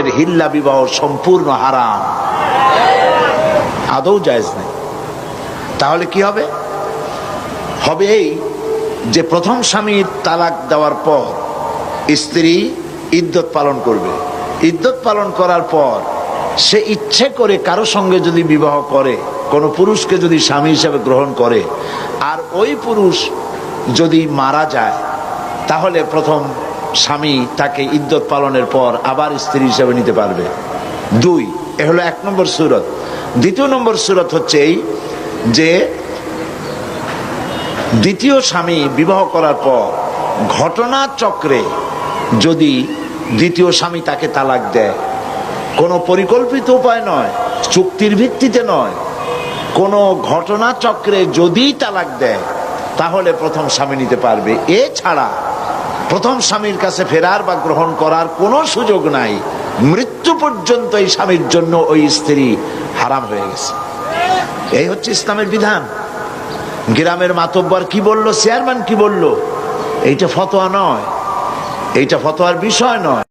ধরনের হিল্লা বিবাহ সম্পূর্ণ হারাম, আদৌ জায়েজ নাই। তাহলে কি হবে? হবে এই যে প্রথম স্বামীর তালাক দেওয়ার পর স্ত্রী ইদ্যত পালন করবে। ইদ্যত পালন করার পর সে ইচ্ছে করে কারো সঙ্গে যদি বিবাহ করে, কোনো পুরুষকে যদি স্বামী হিসেবে গ্রহণ করে, আর ওই পুরুষ যদি মারা যায়, তাহলে প্রথম স্বামী তাকে ইদ্যত পালনের পর আবার স্ত্রী হিসেবে নিতে পারবে। দুই, এ হলো 1 নম্বর সূরত। দ্বিতীয় নম্বর সূরত হচ্ছে এই যে দ্বিতীয় স্বামী বিবাহ করার পর ঘটনাচক্রে যদি দ্বিতীয় স্বামী তাকে তালাক দেয়, কোনো পরিকল্পিত উপায় নয়, চুক্তির ভিত্তিতে নয়, কোনো ঘটনাচক্রে যদি তালাক দেয়, তাহলে প্রথম স্বামী নিতে পারবে। এছাড়া প্রথম স্বামীর কাছে ফেরার বা গ্রহণ করার কোনো সুযোগ নাই। মৃত্যু পর্যন্ত এই স্বামীর জন্য ওই স্ত্রী হারাম হয়ে গেছে। এই হচ্ছে ইসলামের বিধান। গ্রামের মাতব্বর কি বললো, চেয়ারম্যান কি বললো, এইটা ফতোয়া নয়, এইটা ফতোয়ার বিষয় নয়।